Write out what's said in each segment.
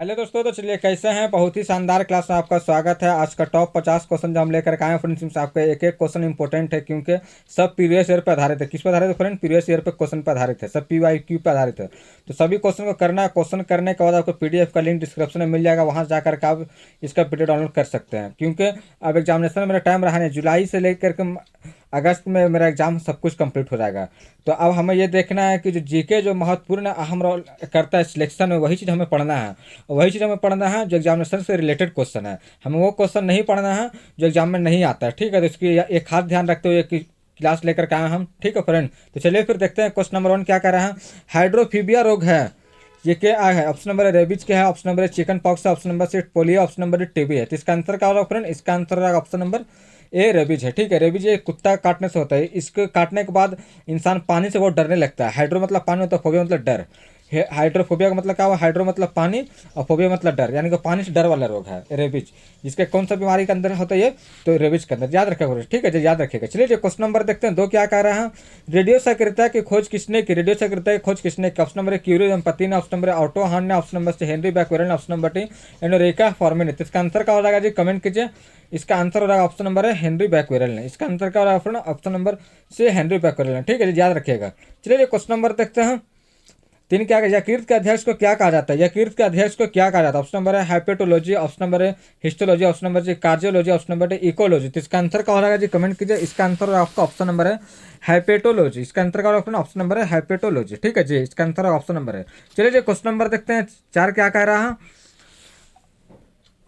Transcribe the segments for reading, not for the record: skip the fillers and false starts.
Hello दोस्तों, तो चलिए कैसे हैं। बहुत ही शानदार क्लास में आपका स्वागत है। आज का टॉप 50 क्वेश्चन जो हम लेकर के आए हैं फ्रेंड्स, इसमें आपका एक एक क्वेश्चन इंपॉर्टेंट है क्योंकि सब प्रीवियस ईयर पर आधारित है। किस पर आधारित है फ्रेंड? प्रीवियस ईयर पे क्वेश्चन पर आधारित है, सब PYQ पर आधारित है। तो सभी क्वेश्चन को करना है। क्वेश्चन करने के बाद आपको PDF का लिंक डिस्क्रिप्शन में मिल जाएगा, वहाँ जाकर के आप इसका PDF डाउनलोड कर सकते हैं। क्योंकि अब एग्जामिनेशन में मेरा टाइम रहा नहीं, जुलाई से लेकर के अगस्त में मेरा एग्जाम सब कुछ कंप्लीट हो जाएगा। तो अब हमें ये देखना है कि जो जीके जो महत्वपूर्ण अहम रोल करता है सिलेक्शन में, वही चीज़ हमें पढ़ना है। वही चीज़ हमें पढ़ना है जो एग्जामिनेशन से रिलेटेड क्वेश्चन है। हमें वो क्वेश्चन नहीं पढ़ना है जो एग्जाम में नहीं आता है। ठीक है, तो इसकी एक खास ध्यान रखते हुए कि क्लास लेकर के आए हम। ठीक है फ्रेंड, तो चलिए फिर देखते हैं क्वेश्चन नंबर 1 क्या कर रहा है। हाइड्रोफीबिया रोग है, ये क्या है? ऑप्शन नंबर है रेबीज क्या है, ऑप्शन नंबर है चिकन पॉक्स है, option number C polio, option number TB है। तो इसका आंसर क्या होगा फ्रेंड? इसका आंसर होगा ऑप्शन नंबर ए रेबीज है। ठीक है, रेबीज ये कुत्ता काटने से होता है। इसको काटने के बाद इंसान पानी से बहुत डरने लगता है। हाइड्रो मतलब पानी होता है, फोबिया मतलब डर। हाइड्रोफोबिया का मतलब क्या हुआ? हाइड्रो मतलब पानी और फोबिया मतलब डर, यानी कि पानी से डर वाला रोग है रेबीज। इसके कौन सा बीमारी के अंदर होता है ये? तो रेबीज के अंदर। याद रखेगा, ठीक है जी, याद रखेगा। चलिए जो क्वेश्चन नंबर देखते हैं 2 क्या कह रहा है। रेडियो सक्रियता की खोज किसने की? रेडियो सक्रियता की खोज किसने की? ऑप्शन नंबर है क्यूरी दंपति ने, ऑप्शन नंबर है ऑटो हॉर्न ने, ऑप्शन नंबर से हेनरी बैक्वेरल ने, ऑप्शन नंबर टी एनोरेका फॉर्मिन। तो इसका आंसर क्या हो जाएगा जी? कमेंट कीजिए। इसका आंसर हो जाएगा ऑप्शन नंबर है हेनरी बैक्वेरल ने। इसका आंसर क्या हो रहा है? ऑप्शन नंबर से हेनरी बैक्वेरल ने। ठीक है जी, याद रखिएगा। चलिए क्वेश्चन नंबर देखते हैं 3 क्या? यकृत के अध्यक्ष को क्या कहा जाता है? यकृत के अध्यक्ष को क्या कहा जाता है? ऑप्शन नंबर है हेपेटोलॉजी, ऑप्शन नंबर है हिस्टोलॉजी, ऑप्शन नंबर जी कार्डियोलॉजी, ऑप्शन नंबर है इकोलॉजी। तो इसका आंसर क्या हो जाएगा जी? कमेंट कीजिए। इसका आंसर आपका ऑप्शन नंबर है हेपेटोलॉजी। इसका आंसर क्या होगा? ऑप्शन नंबर है हेपेटोलॉजी। ठीक है जी, इसका आंसर ऑप्शन नंबर है। चलिए जी क्वेश्चन नंबर देखते हैं 4 क्या कह रहा है।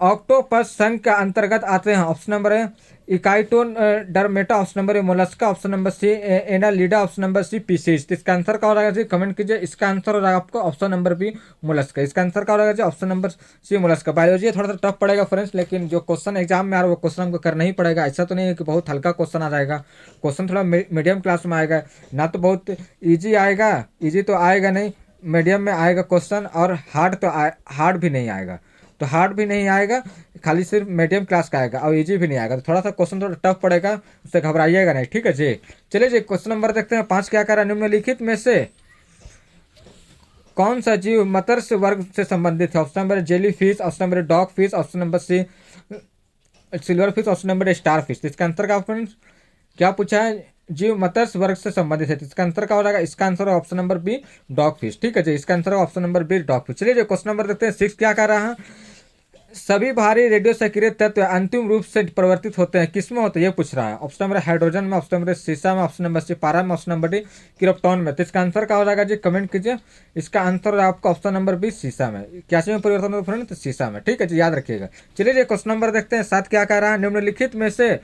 ऑक्टोपस संघ के अंतर्गत आते हैं। ऑप्शन नंबर है इकाइटोन डरमेटा, ऑप्शन नंबर है Mollusca, option number C Annelida, option number C Pisces. तो इसका आंसर क्या हो जाएगा जी? कमेंट कीजिए। इसका आंसर हो जाएगा आपको ऑप्शन नंबर बी मोलस्का। इसका आंसर क्या हो जाएगा जी? Option number C Mollusca. Biology थोड़ा सा टफ पड़ेगा फ्रेंड्स, लेकिन जो क्वेश्चन एग्जाम में आ रहा है वो क्वेश्चन हमको करना ही पड़ेगा। ऐसा तो नहीं है कि बहुत हल्का क्वेश्चन आ जाएगा। क्वेश्चन थोड़ा मीडियम क्लास में आएगा, ना तो बहुत ईजी आएगा, ईजी तो आएगा नहीं, मीडियम में आएगा क्वेश्चन, और हार्ड तो हार्ड भी नहीं आएगा। तो हार्ड भी नहीं आएगा, खाली सिर्फ मीडियम क्लास का आएगा, और इजी भी नहीं आएगा। तो थोड़ा सा क्वेश्चन थोड़ा टफ पड़ेगा, उससे घबराइएगा नहीं। ठीक है जी, चलिए जी क्वेश्चन नंबर देखते हैं 5 क्या कह रहा है। निम्नलिखित में से कौन सा जीव मत्स्य वर्ग से संबंधित है? Option number jellyfish, option number dogfish, option number C silverfish, option number starfish. इसका आंसर का फ्रेंड्स क्या पूछा है? जीव मत्स्य वर्ग से संबंधित है। तो इसका आंसर क्या हो जाएगा? इसका आंसर है option number B dogfish. ठीक है जी, इसका आंसर है option number B dogfish. चलिए जी क्वेश्चन नंबर देखते हैं 6 क्या कह रहा है। सभी भारी रेडियो सक्रिय तत्व अंतिम रूप से परिवर्तित होते हैं, किसमें होते हैं ये पूछ रहा है। ऑप्शन नंबर हाइड्रोजन में, ऑप्शन नंबर सीसा में, ऑप्शन नंबर सी पारा में, ऑप्शन नंबर डी क्रिप्टॉन में। तो इसका आंसर क्या हो जाएगा जी? कमेंट कीजिए। इसका आंसर आपका ऑप्शन नंबर बी सीसा में। क्या में परिवर्तन होता है? तो सीसा में। ठीक है जी, याद रखिएगा। चलिए जी क्वेश्चन नंबर देखते हैं 7 क्या कह रहा है। निम्नलिखित में से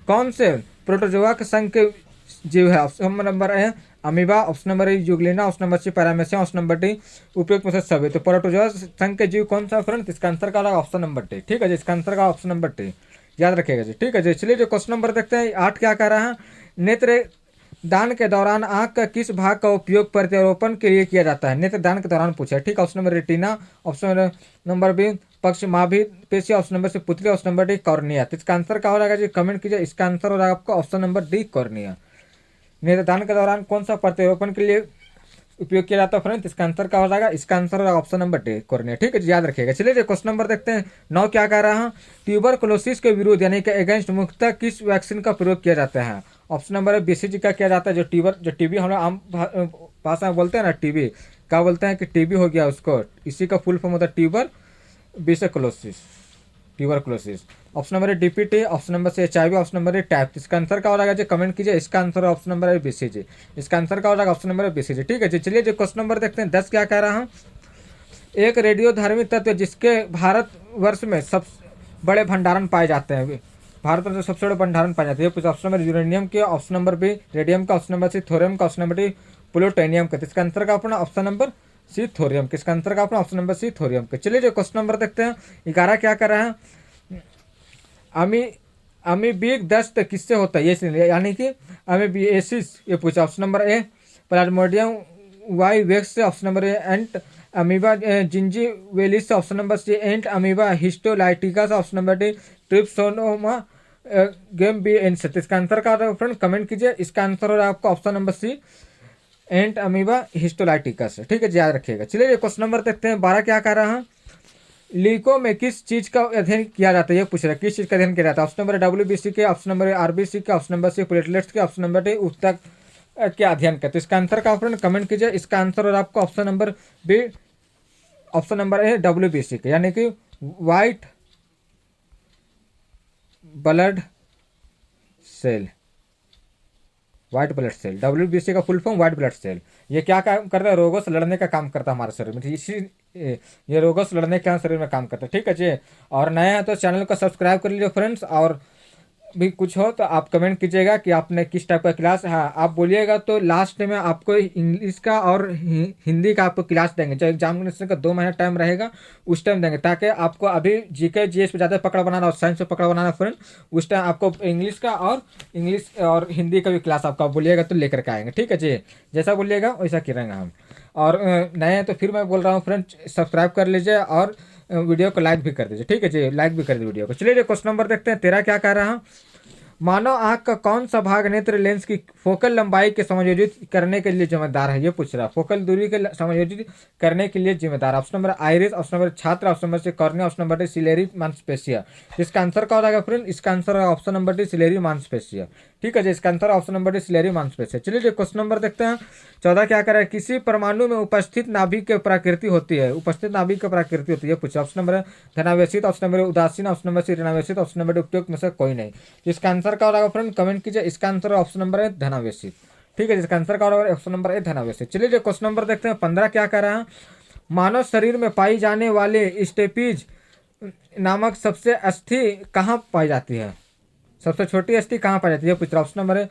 कौन से प्रोटोजोआ के संघ के जीव है? ऑप्शन नंबर है अमीबा, ऑप्शन नंबर है Euglena, option number C Paramecia, option number D उपयुक्त में से सभी। तो प्रोटोजोआ संघ के जीव कौन सा फ्रेंड? इसका आंसर का ऑप्शन नंबर टी। ठीक है जी, इसका आंसर का ऑप्शन नंबर टी, याद रखिएगा जी। ठीक है जी, चलिए जो क्वेश्चन नंबर देखते हैं 8 क्या कह रहा है। नेत्र दान के दौरान आंख का किस भाग का उपयोग प्रत्यारोपण के लिए किया जाता है? नेत्र दान के दौरान पूछा है। ठीक है, option number retina, option number B पक्ष माभी पेशी, ऑप्शन नंबर से पुतली, ऑप्शन नंबर डी कॉर्निया। तो इसका आंसर क्या हो जाएगा जी? कमेंट कीजिए। इसका आंसर हो जाएगा आपका ऑप्शन नंबर डी कॉर्निया। नेत्रदान के दौरान कौन सा प्रत्यारोपण के लिए उपयोग किया जाता है फ्रेंड्स? इसका आंसर क्या हो जाएगा? इसका आंसर होगा ऑप्शन नंबर डी कॉर्निया। ठीक है जी, याद रखिएगा। चलिए जो क्वेश्चन नंबर देखते हैं 9 क्या कह रहा है। ट्यूबरकुलोसिस के विरुद्ध यानी कि अगेंस्ट मुख्यतः किस वैक्सीन का प्रयोग किया जाता है? ऑप्शन नंबर है BCG का किया जाता है। जो टीबी हम लोग आम भाषा में बोलते हैं ना, टीबी क्या बोलते हैं कि टीबी हो गया उसको, इसी का फुल फॉर्म होता है ट्यूबर बिसेक्लोसिस, ट्यूबरकुलोसिस। ऑप्शन नंबर है DPT, ऑप्शन नंबर से HIV, ऑप्शन नंबर है टाइप। इसका आंसर क्या हो जाएगा जी? कमेंट कीजिए। इसका आंसर ऑप्शन नंबर है BCG। इसका आंसर क्या हो जाएगा? ऑप्शन नंबर है BCG। ठीक है जी, चलिए जो क्वेश्चन नंबर देखते हैं 10 क्या कह रहा हूँ। एक रेडियो धार्मिक तत्व जिसके भारत वर्ष में सब बड़े भंडारण पाए जाते हैं, भारत में सबसे बड़े भंडारण पाए जाते हैं, कुछ ऑप्शन नंबर यूरेनियम के, ऑप्शन नंबर बी रेडियम का, ऑप्शन नंबर सी थोरियम का, ऑप्शन नंबर डी प्लूटोनियम का। इसका आंसर का अपना ऑप्शन नंबर सी थोरियम। किसका आंसर का अपना ऑप्शन नंबर सी थोरियम के। चलिए जो क्वेश्चन नंबर देखते हैं 11 क्या कर रहा है। अमी अमीबिक दस्त किससे होता है ये, यानी कि अमीबिएसिस ये पूछा। Option number A Plasmodium vivax से, option number A Entamoeba gingivalis से, option number C Entamoeba histolytica से, option number D Trypanosoma gambiense से। इसका आंसर का फ्रेंड कमेंट कीजिए। इसका आंसर हो रहा है आपका option number C Entamoeba histolytica से। ठीक है जी, याद रखिएगा। चलिए क्वेश्चन नंबर देखते हैं 12 क्या कह रहा है। लीको में किस चीज़ का अध्ययन किया जाता है, ये पूछ रहा है किस चीज़ का अध्ययन किया जाता है। ऑप्शन नंबर WBC के, ऑप्शन नंबर RBC के, ऑप्शन नंबर C प्लेटलेट्स के, ऑप्शन नंबर D ऊतक के अध्ययन का। तो इसका आंसर का ऑप्शन कमेंट कीजिए। इसका आंसर और आपको option number B, option number A WBC के, यानी कि white blood cell. White blood cell, WBC का full form white blood cell. ये क्या काम करता है, रोगों से लड़ने का काम करता है हमारे शरीर में। इसी ये रोगों से लड़ने का शरीर में काम करता है। ठीक है जी। और नया है तो चैनल को सब्सक्राइब कर लीजिए फ्रेंड्स। और भी कुछ हो तो आप कमेंट कीजिएगा कि आपने किस टाइप का क्लास, हाँ आप बोलिएगा तो लास्ट में आपको इंग्लिश का और हिंदी का आपको क्लास देंगे। जब एग्जामिनेशन का 2 महीना टाइम रहेगा उस टाइम देंगे, ताकि आपको अभी GK GS पे ज़्यादा पकड़ बनाना और साइंस पे पकड़ बनाना फ्रेंड। उस टाइम आपको इंग्लिश और हिंदी का भी क्लास आपका बोलिएगा तो लेकर के आएंगे। ठीक है जी, जैसा बोलिएगा वैसा करेंगे हम। और नए हैं तो फिर मैं बोल रहा हूँ फ्रेंड, सब्सक्राइब कर लीजिए और वीडियो को लाइक भी कर दीजिए। ठीक है जी, लाइक भी कर दीजिए वीडियो को। चलिए क्वेश्चन नंबर देखते हैं 13 क्या कह रहा है। मानव आंख का कौन सा भाग नेत्र लेंस की फोकल लंबाई के समायोजित करने के लिए जिम्मेदार है, ये पूछ रहा है। फोकल दूरी के समायोजित करने के लिए जिम्मेदार। Option number iris, option number छात्र, option number C cornea, option number D ciliary मांसपेशिया। इसका आंसर क्या हो जाएगा फ्रेंड, इसका आंसर है ऑप्शन नंबर D सिलेरी मांसपेशिया। ठीक है जी, इसका answer option number D ciliary मांसपेशिया। चलिए क्वेश्चन नंबर देखते हैं 14 क्या कर रहा है। किसी परमाणु में उपस्थित नाभिक की प्रकृति होती है, उपस्थित नाभिक की प्रकृति होती है पूछा। ऑप्शन नंबर धनावेशित, ऑप्शन नंबर उदासीन, ऑप्शन नंबर C ऋणावेशित, ऑप्शन नंबर D उपयुक्त में से कोई नहीं। इसका आंसर क्या होगा फ्रेंड, कमेंट कीजिए। इसका आंसर ऑप्शन नंबर है धनावेशित। ठीक है, इसका आंसर क्या होगा, ऑप्शन नंबर है धनावेशित। चलिए क्वेश्चन नंबर देखते हैं 15 क्या कह रहा है। मानव शरीर में पाई जाने वाले स्टेपीज नामक सबसे अस्थि कहाँ पाई जाती है, सबसे छोटी अस्थि कहाँ पाई जाती है पूछ रहा। ऑप्शन नंबर है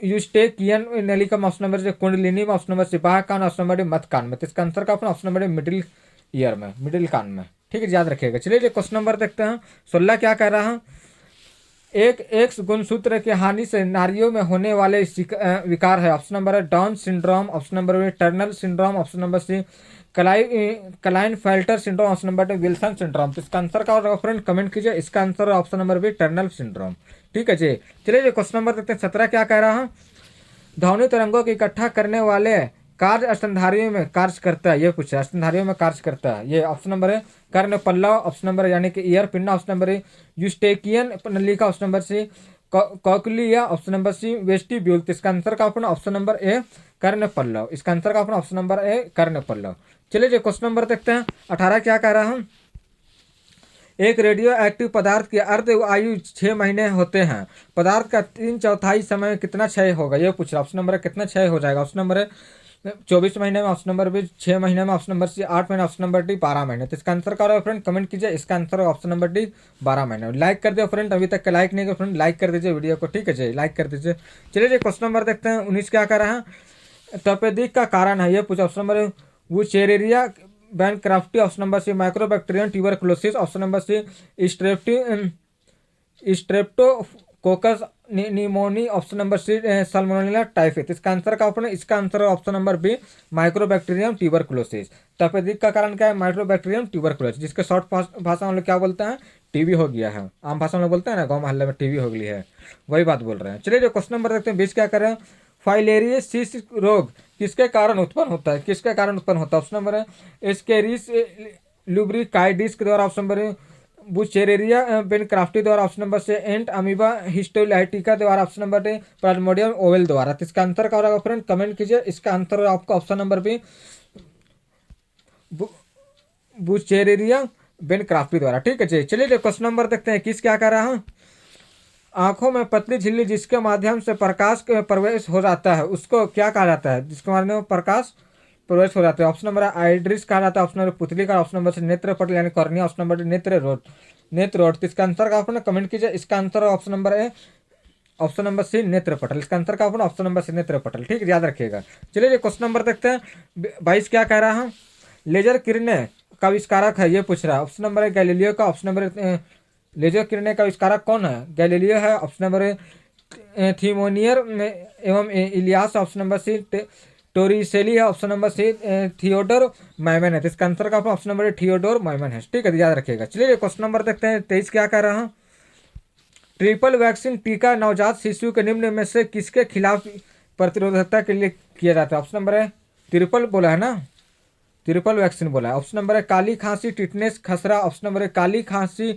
यूस्टेकियन नेलिकम, ऑप्शन नंबर से कुंडलिनी में, ऑप्शन नंबर से बाह कान, ऑप्शन नंबर मत कान में। तो इसका आंसर का ऑप्शन नंबर मिडिल ईयर में, मिडिल कान में। ठीक है, याद रखिएगा। चलिए क्वेश्चन नंबर देखते हैं 16 क्या कह रहा है। एक एक्स गुणसूत्र की हानि से नारियों में होने वाले विकार है। ऑप्शन नंबर है डाउन सिंड्रोम, ऑप्शन नंबर है Turner syndrome, option number C Klinefelter syndrome, option number Wilson syndrome. तो इसका आंसर का होगा फ्रेंड, कमेंट कीजिए। इसका आंसर है option number B Turner syndrome. ठीक है जी। चलिए क्वेश्चन नंबर देखते हैं 17 क्या कह रहा है। ध्वनि तरंगों को इकट्ठा करने वाले कार्य स्तनधारियों में कार्य करता है, ये पूछा। स्तनधारियों में कार्य करता है, ये ऑप्शन नंबर है कर्ण पल्लव, ऑप्शन नंबर यानी कि ईयर पिंडा, ऑप्शन नंबर है यूस्टेकियन नलिका, option number C cochlea, option number C vestibule. इसका आंसर का ऑप्शन नंबर A कर्ण पल्लव। इसका आंसर का ऑप्शन नंबर A कर्ण पल्लव। चलिए क्वेश्चन नंबर देखते हैं 18 क्या कह रहा हूँ। एक रेडियो एक्टिव पदार्थ की अर्ध आयु 6 महीने होते हैं। पदार्थ का 3/4 समय कितना क्षय होगा, ये पूछ रहा। ऑप्शन नंबर कितना क्षय हो जाएगा। ऑप्शन नंबर है 24 महीने में, ऑप्शन नंबर B 6 महीने में, ऑप्शन नंबर C 8 महीने, ऑप्शन नंबर D 12 महीने। तो इसका आंसर क्या होगा फ्रेंड, कमेंट कीजिए। इसका आंसर ऑप्शन नंबर D 12 महीने। लाइक कर दिया फ्रेंड, अभी तक का लाइक नहीं किया फ्रेंड, लाइक कर दीजिए वीडियो को। ठीक है जी, लाइक कर दीजिए। चलिए क्वेश्चन नंबर देखते हैं 19 क्या कर रहा है। तपेदिक का कारण है, ये पूछा। Option number Wuchereria bancrofti, option number C mycobacterium tuberculosis, option number C Streptococcus pneumoniae, option number C Salmonella typhus. इसका आंसर का ऑप्शन है, इसका answer option number B mycobacterium tuberculosis. तपेदिक का कारण क्या है, माइक्रोबैक्टीरियम ट्यूबरकुलोसिस, जिसके शॉर्ट भाषा में लोग क्या बोलते हैं, टीबी हो गया है। आम भाषा में बोलते हैं ना, गाँव मोहल्ले में टीबी हो गई है, वही बात बोल रहे हैं। चलिए जो क्वेश्चन नंबर देखते हैं 20 क्या करें। फाइलेरियसिस रोग किसके कारण उत्पन्न होता है, किसके कारण उत्पन्न होता है। ऑप्शन नंबर है एस्केरिस लुब्रिकाइडिस के द्वारा, ऑप्शन नंबर है बुचेरेरिया बेनक्राफ्टी द्वारा, ऑप्शन नंबर से एंट अमीबा हिस्टोलाइटिका द्वारा, ऑप्शन नंबर है प्लाज्मोडियम ओवेल द्वारा। तो इसका आंसर क्या होगा फ्रेंड, कमेंट कीजिए। इसका आंसर आपका ऑप्शन नंबर भी बुचेरेरिया बेनक्राफ्टी द्वारा। ठीक है जी। चलिए क्वेश्चन नंबर देखते हैं 21 क्या कह रहा है। आंखों में पतली झिल्ली जिसके माध्यम से प्रकाश प्रवेश हो जाता है उसको क्या कहा जाता है, जिसके माध्यम में प्रकाश प्रवेश हो जाता है। ऑप्शन नंबर आइड्रिस कहा जाता है, ऑप्शन नंबर पुतली का, ऑप्शन नंबर से नेत्र पटल यानी कॉर्निया, ऑप्शन नंबर नेत्र रोड। तो इसका आंसर का ऑप्शन कमेंट कीजिए। इसका आंसर ऑप्शन नंबर है ऑप्शन नंबर C नेत्र पटल। इसका आंसर का ऑप्शन नंबर C नेत्र पटल। ठीक है, याद रखिएगा। चलिए क्वेश्चन नंबर देखते हैं 22 क्या कह रहा है। लेजर किरणें का आविष्कारक है, ये पूछ रहा है। ऑप्शन नंबर है गैलीलियो का, ऑप्शन नंबर लेजर किरणें का आविष्कारक कौन है, गैलीलियो है, ऑप्शन नंबर थीमोनियर एवं Ilyas, option number C Torricelli है, option number C Theodore Memon है। तो इसका आंसर का ऑप्शन नंबर थियोडोर मैमन है। ठीक है, याद रखिएगा। चलिए क्वेश्चन नंबर देखते हैं 23 क्या कह रहा हूँ। ट्रिपल वैक्सीन टीका नवजात शिशु के निम्न में से किसके खिलाफ प्रतिरोधकता के लिए किया जाता है। ऑप्शन नंबर है ट्रिपल बोला है ना, ट्रिपल वैक्सीन बोला है। ऑप्शन नंबर है काली खांसी, टिटनेस, खसरा। ऑप्शन नंबर है काली खांसी,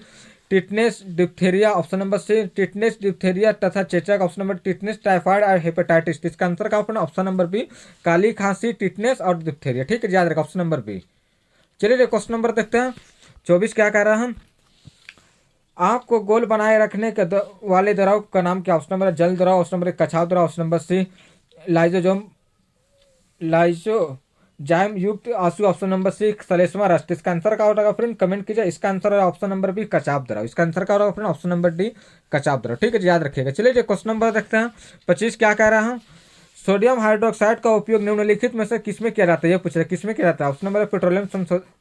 tetanus, diphtheria. Option number C tetanus, diphtheria तथा चेचक। ऑप्शन नंबर टिटनेस, टाइफाइड और हेपेटाइटिस। इसका आंसर का ऑप्शन नंबर बी काली खांसी, टिटनेस और डिप्थेरिया। ठीक है, याद रखा ऑप्शन नंबर बी। चलिए क्वेश्चन नंबर देखते हैं 24 क्या कह रहा है। आंख को गोल बनाए रखने के वाले द्रव का नाम क्या। ऑप्शन नंबर जल द्रव। ऑप्शन नंबर कछाव द्रव। Option number C lysosome lysozyme युक्त आंसू। ऑप्शन नंबर सी सलेस्मा रस्ट। इसका आंसर क्या होगा फ्रेंड, कमेंट कीजिए। इसका आंसर है ऑप्शन नंबर बी कचाव द्रव। इसका आंसर क्या होगा फ्रेंड, ऑप्शन नंबर डी कचाव द्रव। ठीक है, याद रखिएगा। चलिए क्वेश्चन नंबर देखते हैं 25 क्या कह रहा है। सोडियम हाइड्रोक्साइड का उपयोग निम्नलिखित में से किसमें किया जाता है, ये पूछ रहे किसमें किया जाता है। ऑप्शन नंबर पेट्रोलियम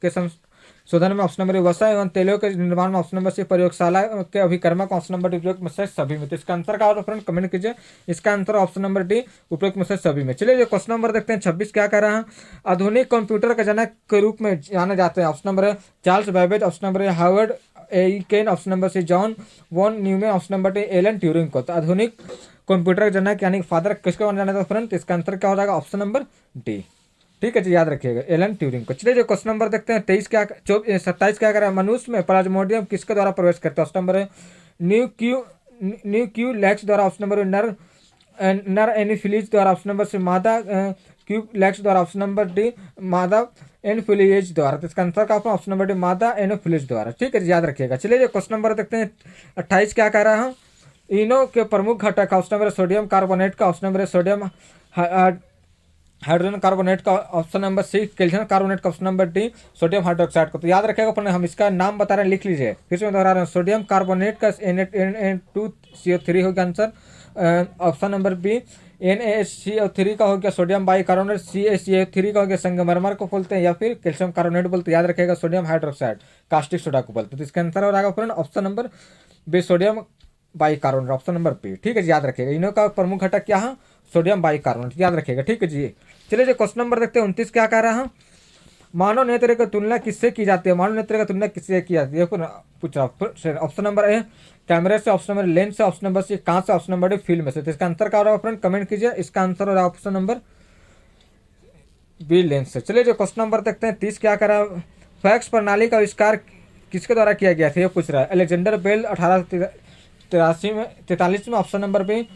के संशोधन में। ऑप्शन नंबर वसा एवं तेलों के निर्माण में। ऑप्शन नंबर सी प्रयोगशाला के अभिकर्मक। ऑप्शन नंबर डी उपयोग में से सभी में। तो इसका आंसर क्या होगा फ्रेंड, कमेंट कीजिए। इसका आंसर ऑप्शन नंबर डी उपयोग में से सभी में। चलिए क्वेश्चन नंबर देखते हैं 26 क्या कह रहा है। आधुनिक कंप्यूटर के जनक के रूप में जाने जाते हैं। ऑप्शन नंबर है चार्ल्स बैबेज। ऑप्शन नंबर है Harvard Aiken. Option number C John von Neumann. Option number D Alan Turing को। तो आधुनिक कंप्यूटर के जनक यानी फादर किसको माना जाता है फ्रेंड, इसका आंसर क्या हो जाएगा, ऑप्शन नंबर डी। ठीक है जी, याद रखिएगा एलन ट्यूरिंग को। चलिए क्वेश्चन नंबर देखते हैं 27 क्या कर रहा है। मनुष्य में प्लाज्मोडियम किसके द्वारा प्रवेश करता है। ऑप्शन नंबर है न्यू क्यू लैक्स द्वारा। ऑप्शन नंबर नर एनिफिलीज द्वारा। ऑप्शन नंबर से मादा क्यू लैक्स द्वारा। ऑप्शन नंबर डी मादा एनफिलिएज द्वारा। तो इसका आंसर का ऑप्शन नंबर डी मादा एनोफिलिज द्वारा। ठीक है, याद रखिएगा। चलिए क्वेश्चन नंबर देखते हैं 28 क्या कह रहा है। इनो के प्रमुख घटक। ऑप्शन नंबर सोडियम कार्बोनेट का। Option number sodium hydrogen carbonate का। Option number C calcium carbonate का। Option number D sodium hydroxide को। तो याद रखेगा पर हम इसका नाम बता रहे हैं, लिख लीजिए। फिर से मैं दोहरा रहा हूँ, सोडियम कार्बोनेट का Na2CO3 हो गया answer. Option number B NaCO3 का हो गया सोडियम बाई कार्बोनेट। CaCO3 का हो गया संगमरमर को बोलते हैं या फिर कैल्शियम कार्बोनेट बोलते हैं। याद रखेगा सोडियम हाइड्रोक्साइड कास्टिक सोडा को बोलते हैं। तो इसका आंसर हो जाएगा friend option number B sodium bicarbonate. Option number B. ठीक है, याद रखिएगा। इनों का प्रमुख घटक क्या है, सोडियम बाई कार्बोनेट। याद रखिएगा। ठीक है जी। चलिए जो क्वेश्चन नंबर देखते हैं 29 क्या कह रहा है। मानव नेत्र की तुलना किससे की जाती है। मानव नेत्र की तुलना किससे की जाती है पूछ रहा। ऑप्शन नंबर ए कैमरे से। ऑप्शन नंबर लेंस से। ऑप्शन नंबर सी कांच से। ऑप्शन नंबर डी फिल्म से। तो इसका आंसर क्या हो रहा है फ्रेंड, कमेंट कीजिए। इसका आंसर हो रहा है ऑप्शन नंबर बी लेंस से। चलिए जो क्वेश्चन नंबर देखते हैं 30 क्या कह रहा है। फैक्स प्रणाली का आविष्कार किसके द्वारा किया गया था, ये पूछ रहा है। अलेक्जेंडर बेल 1843 में। Option number B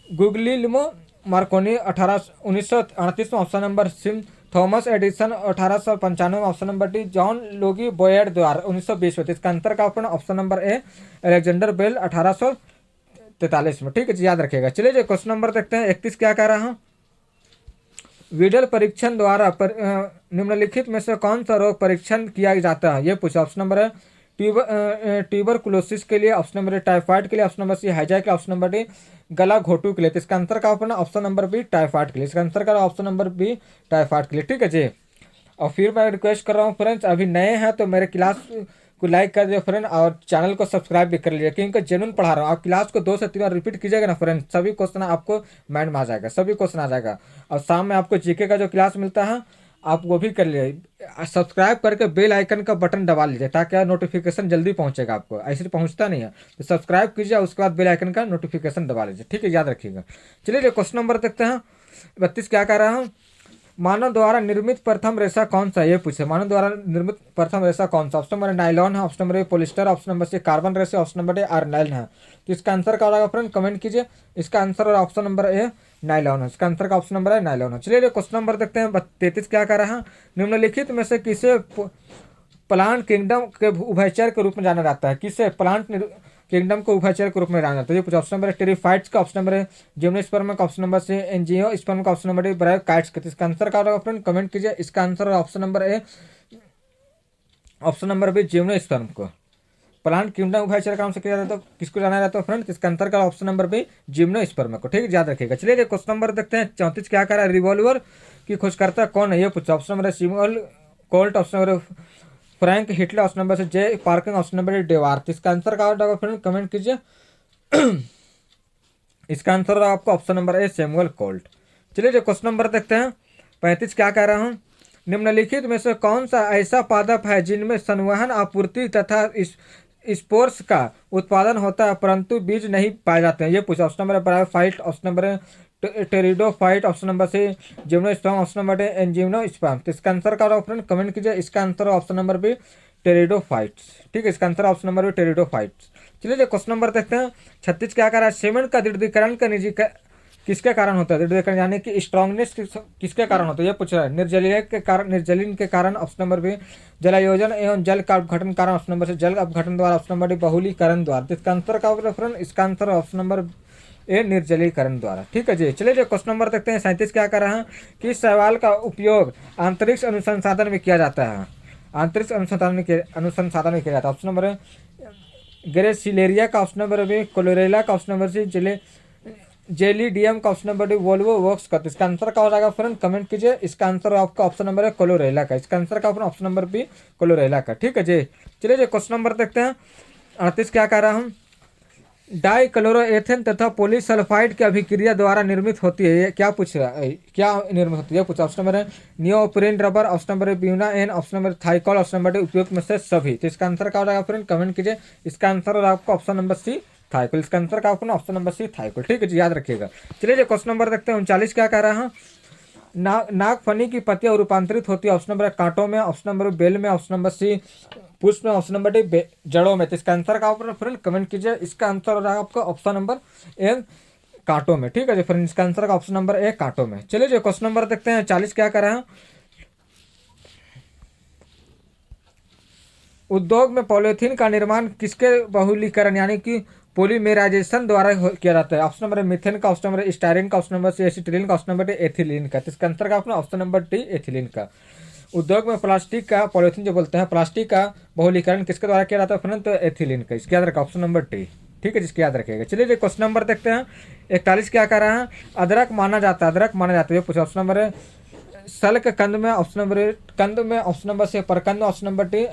Guglielmo Marconi 1938 में। Option number C Thomas Edison 1895 में। Option number D John Logie बोयड द्वारा 1920 में। इसका अंतर का option number A Alexander Bell 1843 में। ठीक है जी, याद रखिएगा। चलिए जो क्वेश्चन नंबर देखते हैं 31 क्या कह रहा है। विडल परीक्षण द्वारा निम्नलिखित में से कौन सा रोग परीक्षण किया जाता है, ये पूछा। ऑप्शन नंबर है ट्यूबरकुलोसिस के लिए। ऑप्शन नंबर टाइफाइड के लिए। ऑप्शन नंबर सी हैजा के लिए। ऑप्शन नंबर डी गला घोटू के लिए। तो इसका आंसर का ऑप्शन नंबर बी टाइफाइड के लिए। इसका आंसर का ऑप्शन नंबर बी टाइफाइड के लिए। ठीक है जी। और फिर मैं रिक्वेस्ट कर रहा हूँ फ्रेंड्स, अभी नए हैं तो मेरे क्लास को लाइक कर दिए फ्रेंड और चैनल को सब्सक्राइब भी कर लीजिए क्योंकि जेन्युइन पढ़ा रहा हूँ। आप क्लास को 2 से 3 बार रिपीट कीजिएगा ना फ्रेंड, सभी क्वेश्चन आपको माइंड में आ जाएगा, सभी क्वेश्चन आ जाएगा। और शाम में आपको जीके का जो क्लास मिलता है आप वो भी कर लीजिए। सब्सक्राइब करके बेल आइकन का बटन दबा लीजिए ताकि नोटिफिकेशन जल्दी पहुंचेगा आपको, ऐसे पहुंचता नहीं है। तो सब्सक्राइब कीजिए उसके बाद बेल आइकन का नोटिफिकेशन दबा लीजिए। ठीक है, याद रखिएगा। चलिए क्वेश्चन नंबर देखते हैं 32 क्या कह रहा हूँ। मानव द्वारा निर्मित प्रथम रेशा कौन सा, ये पूछे। मानव द्वारा निर्मित प्रथम रेशा कौन सा। ऑप्शन नंबर नाइलॉन है। Option number polyester. Option number C carbon रेशा। ऑप्शन नंबर डी आर्नाइल है। तो इसका आंसर क्या होगा फ्रेंड, कमेंट कीजिए। इसका आंसर और ऑप्शन नंबर ए नाइलॉन है। इसका आंसर का ऑप्शन नंबर है नाइलॉन है। चलिए क्वेश्चन नंबर देखते हैं 33 क्या कह रहा है। निम्नलिखित में से किसे प्लांट किंगडम के उभयचर के रूप में जाना जाता है, किसे प्लांट किंगडम को उभयचर के रूप में जाना जाता है, ये पूछा। ऑप्शन नंबर टेरिफाइट्स का। ऑप्शन नंबर जिम्नोस्पर्म का। ऑप्शन नंबर से एंजियोस्पर्म का। ऑप्शन नंबर डी ब्रायोकाइट्स का। इसका आंसर क्या होगा फ्रेंड, कमेंट कीजिए। इसका answer option number A option number B gymnosperm को। प्लांट किंगडम उभयचर का नाम से किया जाता है तो किसको जाना जाता है फ्रेंड, इसका अंतर का ऑप्शन नंबर बी जिम्नोस्पर्म को। ठीक है, याद रखिएगा। चलिए क्वेश्चन नंबर देखते हैं 34 क्या कह रहा है। रिवॉल्वर की खोजकर्ता कौन है, ये पूछा। Option number Samuel Colt. Option number Frank Hitler. Option number C J parking. Option number डेवार्थ। इसका आंसर क्या होगा फ्रेंड, कमेंट कीजिए। इसका आंसर होगा आपको ऑप्शन नंबर ए सैमुअल कोल्ट। चलिए जो क्वेश्चन नंबर देखते हैं 35 क्या कह रहा हूँ। निम्नलिखित में से कौन सा ऐसा पादप है जिनमें संवहन आपूर्ति तथा स्पोर्स का उत्पादन होता है परंतु बीज नहीं पाए जाते हैं, ये पूछा। Option number bryophyte. Option number pteridophyte, option number C gymnosperm, option number D angiosperm. तो इसका आंसर क्या होगा फ्रेंड, कमेंट कीजिए। इसका answer option number B pteridophytes. ठीक है, इसका answer option number B pteridophytes. चलिए जो क्वेश्चन नंबर देखते हैं 36 क्या कर रहा है, सीमेंट का दृढ़ीकरण का किसके कारण होता है, दृढ़ीकरण यानी कि स्ट्रॉन्गनेस किसके कारण होता है, ये पूछ रहा है। निर्जलीकरण के कारण, ऑप्शन नंबर बी जलायोजन एवं जल का अपघटन कारण, ऑप्शन नंबर सी जल अपघटन द्वारा, ऑप्शन नंबर डी बहुलीकरण द्वारा। तो इसका आंसर का होगा फ्रेंड, इसका आंसर ऑप्शन नंबर ए निर्जलीकरण द्वारा। ठीक है जी। चलिए जो क्वेश्चन नंबर देखते हैं 37 क्या कर रहा है कि इस सवाल का उपयोग अंतरिक्ष अनुसंधान में किया जाता है। अंतरिक्ष अनुसंधान में किया जाता है। ऑप्शन नंबर ग्रेसिलेरिया का, ऑप्शन नंबर बी कोलोरेला का, ऑप्शन नंबर सी जेलीडियम का, ऑप्शन नंबर डी वोल्वो वॉक्स का। तो इसका आंसर क्या हो जाएगा फ्रेंड, कमेंट कीजिए। इसका आंसर आपका ऑप्शन नंबर है कोलोरेला का। इसका आंसर का ऑप्शन नंबर बी कोलोरेला का। ठीक है जी। चलिए जो क्वेश्चन नंबर देखते हैं 38 क्या कह रहा हूँ, डाइक्लोरोएथेन तथा पॉलीसल्फाइड की अभिक्रिया द्वारा निर्मित होती है, ये क्या पूछ रहा है, क्या निर्मित होती है पूछा। ऑप्शन नंबर है नियोप्रीन रबर, ऑप्शन नंबर है Buna N, option number Thiokol, option number D उपयुक्त में से सभी। तो इसका आंसर क्या हो जाएगा फ्रेंड, कमेंट कीजिए। इसका आंसर होगा आपका ऑप्शन नंबर सी थाइकॉल। इसका आंसर क्या होगा ऑप्शन नंबर सी थाइकॉल। ठीक है जी, याद रखिएगा। चलिए जो क्वेश्चन नंबर देखते हैं 39 क्या कह रहा है, नागफनी की पत्तियां रूपांतरित होती है, ऑप्शन नंबर कांटों में, ऑप्शन नंबर बेल में, ऑप्शन नंबर सी पुष्प में, ऑप्शन नंबर डी जड़ों में। तो इसका आंसर का फ्रेंड कमेंट कीजिए। इसका आंसर हो जाएगा आपका ऑप्शन नंबर ए कांटों में। ठीक है जी फ्रेंड, इसका आंसर का ऑप्शन नंबर ए कांटों में। चलिए जो क्वेश्चन नंबर देखते हैं 40 क्या कर रहे हैं, उद्योग में पॉलीथीन का निर्माण किसके बहुलीकरण यानी कि पॉलीमेराइजेशन द्वारा किया जाता है। ऑप्शन नंबर मीथेन का, ऑप्शन नंबर स्टायरीन का, ऑप्शन नंबर सी एसिटिलीन का, ऑप्शन नंबर डी एथिलीन का। तो इसका आंसर का अपना ऑप्शन नंबर डी एथिलीन का। उद्योग में प्लास्टिक का, पॉलीथीन जो बोलते हैं, प्लास्टिक का बहुलीकरण किसके द्वारा किया जाता है फ्रेंड, तो एथिलीन का। इसके याद रखा ऑप्शन नंबर डी। ठीक है, जिसके याद रखिएगा। चलिए जो क्वेश्चन नंबर देखते हैं 41 क्या कर रहा है, अदरक माना जाता है, ये पूछा। ऑप्शन नंबर है सल्क कंद में, ऑप्शन नंबर कंद में, ऑप्शन नंबर से परकंद, ऑप्शन नंबर डी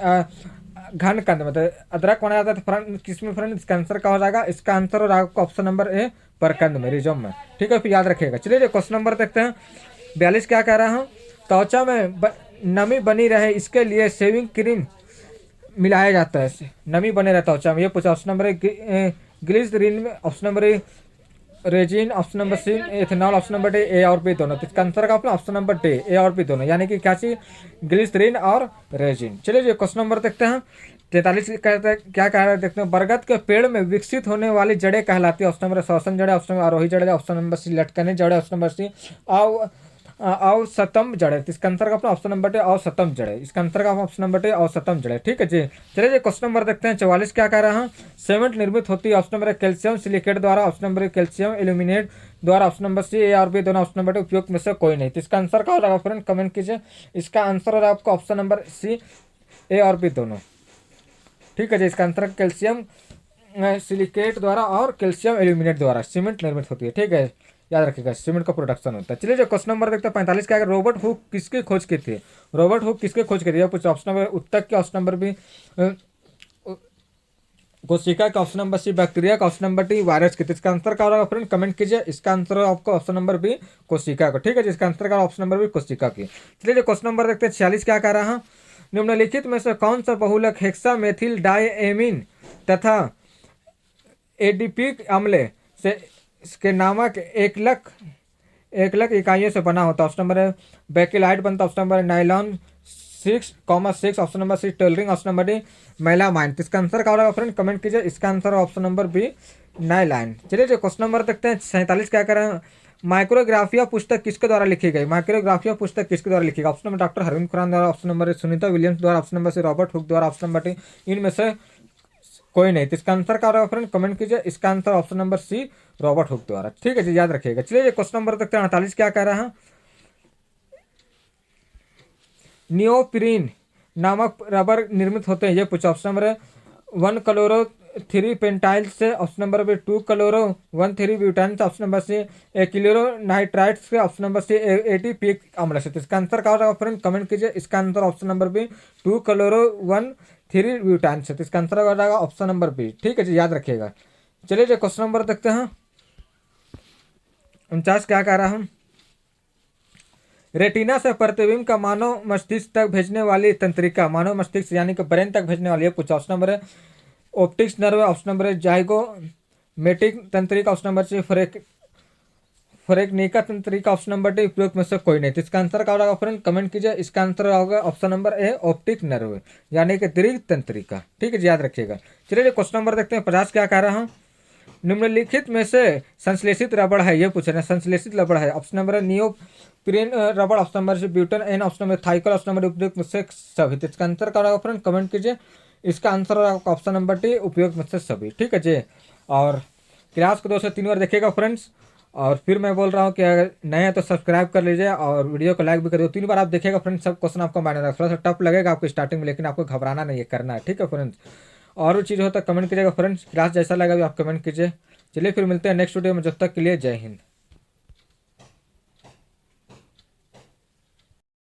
घन कंद में। तो अदरक माना जाता है तो फ्रेंड किसमें फ्रेंड, इसका आंसर क्या हो जाएगा, इसका आंसर हो जाएगा ऑप्शन नंबर ए परकंद में, रिजोम में। ठीक है, फिर याद रखिएगा। चलिए जो क्वेश्चन नंबर देखते हैं 42 क्या कह रहा हूँ, त्वचा में नमी बनी रहे इसके लिए शेविंग क्रीम मिलाया जाता है, नमी बने रहता है त्वचा में, ये पूछा। ऑप्शन नंबर ग्लिसरीन में, option number resin, option number C ethanol, option number D A और बी दोनों। तो इसका आंसर का ऑप्शन नंबर डी ए और बी दोनों, यानी कि क्या चीज ग्लिसरीन और रेजिन। चलिए जो क्वेश्चन नंबर देखते हैं 43 क्या कह रहे हैं देखते हैं, बरगद के पेड़ में विकसित होने वाली जड़ें कहलाती है। ऑप्शन नंबर श्वसन जड़ें, ऑप्शन नंबर आरोही जड़ें, ऑप्शन नंबर सी लटकने जड़ें, ऑप्शन नंबर सी औसतम जड़ें। इसका आंसर का अपना ऑप्शन नंबर डी औसतम जड़ें। इसका आंसर का ऑप्शन नंबर डी औसतम जड़ें। ठीक है जी। चलिए क्वेश्चन नंबर देखते हैं 44 क्या कह रहा है, सीमेंट निर्मित होती है। ऑप्शन नंबर कैल्शियम सिलिकेट द्वारा, ऑप्शन नंबर कैल्शियम एल्यूमिनेट द्वारा, ऑप्शन नंबर सी ए और बी दोनों, ऑप्शन नंबर डी उपयुक्त में से कोई नहीं। तो इसका आंसर क्या हो जाएगा फ्रेंड, कमेंट कीजिए। इसका आंसर हो जाएगा आपका ऑप्शन नंबर सी ए और बी दोनों। ठीक है जी। इसका आंसर कैल्शियम सिलिकेट द्वारा और कैल्शियम एल्यूमिनेट द्वारा सीमेंट निर्मित होती है। ठीक है, याद रखिएगा, सीमेंट का प्रोडक्शन होता है। चलिए जो क्वेश्चन नंबर देखते हैं 45 क्या है, रॉबर्ट हुक किसकी खोज की थी, रॉबर्ट हुक किसके खोज की थी, कुछ ऑप्शन नंबर उत्तक के, ऑप्शन नंबर बी कोशिका का, ऑप्शन नंबर सी बैक्टीरिया का, ऑप्शन नंबर डी वायरस की। इसका आंसर क्या होगा फ्रेंड, कमेंट कीजिए। इसका आंसर है आपको ऑप्शन नंबर बी कोशिका का। ठीक है, जिसका आंसर का ऑप्शन नंबर बी कोशिका की। चलिए जो क्वेश्चन नंबर देखते हैं 46 क्या कह रहा है, निम्नलिखित में से कौन सा बहुलक हेक्सामेथिल डायएमीन तथा एडिपिक अम्ल से के नामक एकलक इकाइयों से बना होता है। ऑप्शन नंबर है बेकेलाइट बनता है, option number nylon 6,6, option number C tailoring, option number D melamine. इसका आंसर क्या होगा फ्रेंड, कमेंट कीजिए। इसका answer option number B nylon. चलिए जो क्वेश्चन नंबर देखते हैं 47 क्या कर रहे हैं, माइक्रोग्राफिया पुस्तक किसके द्वारा लिखी गई, माइक्रोग्राफिया पुस्तक किसके द्वारा लिखी गई। Option number doctor Harvind Khurana द्वारा, ऑप्शन नंबर सुनीता विलियम्स द्वारा, option number C Robert Hooke द्वारा, ऑप्शन नंबर डी इनमें से कोई नहीं। तो इसका आंसर क्या होगा फ्रेंड, कमेंट कीजिए। इसका answer option number C Robert Hooke द्वारा। ठीक है जी, याद रखिएगा। चलिए ये क्वेश्चन नंबर देखते हैं 48 क्या कह रहा है, नियोप्रीन नामक रबर निर्मित होते हैं, ये पूछा। ऑप्शन नंबर 1 क्लोरो 3 पेंटाइल से, option number B 2 chloro 1 3 butyne से, option number C chloro nitrite से, ऑप्शन नंबर सी एटीपीक अम्ल से। तो इसका आंसर क्या होगा फ्रेंड, कमेंट कीजिए। इसका answer option number B 2 chloro 1 3 butyne से। तो इसका आंसर हो जाएगा ऑप्शन नंबर बी। ठीक है जी, याद रखिएगा। चलिए जो क्वेश्चन नंबर देखते हैं 49 क्या कह रहा हूँ, रेटिना से प्रतिबिंब का मानव मस्तिष्क तक भेजने वाली तंत्रिका, मानव मस्तिष्क यानी कि ब्रेन तक भेजने वाली है पूछा। ऑप्शन नंबर है ऑप्टिक्स नर्व, ऑप्शन नंबर है जाइगोमेटिक तंत्रिका, ऑप्शन नंबर सी फरेक्निका तंत्रिका ऑप्शन नंबर डी उपयुक्त में से कोई नहीं। तो इसका आंसर क्या होगा फ्रेंड, कमेंट कीजिए। इसका आंसर होगा ऑप्शन नंबर ए ऑप्टिक नर्व, यानी कि दीर्घ तंत्रिका। ठीक है, याद रखिएगा। चलिए क्वेश्चन नंबर देखते हैं 50 क्या कह रहा हूँ। निम्नलिखित में से संश्लेषित रबड़ है, ये पूछ रहे हैं, संश्लेषित रबड़ है। ऑप्शन नंबर है नियोप्रीन रबड़, ऑप्शन नंबर से ब्यूटन N, option number Thiokol, option number उपयुक्त में से सभी। तो इसका आंसर क्या होगा फ्रेंड, कमेंट कीजिए। इसका आंसर होगा ऑप्शन नंबर डी उपयुक्त में से सभी। ठीक है जी। और क्लास को 2 से 3 बार देखिएगा फ्रेंड्स। और फिर मैं बोल रहा हूँ कि अगर नए हैं तो सब्सक्राइब कर लीजिए और वीडियो को लाइक भी कर दो। 3 बार आप देखिएगा फ्रेंड्स, सब क्वेश्चन आपको मायने रखा। थोड़ा सा टफ लगेगा आपको स्टार्टिंग में, लेकिन आपको घबराना नहीं है, करना है। ठीक है फ्रेंड्स। और भी चीज़ हो तो कमेंट कीजिएगा फ्रेंड्स। क्लास जैसा लगा भी आप कमेंट कीजिए। चलिए फिर मिलते हैं नेक्स्ट वीडियो में, जब तक के लिए जय हिंद।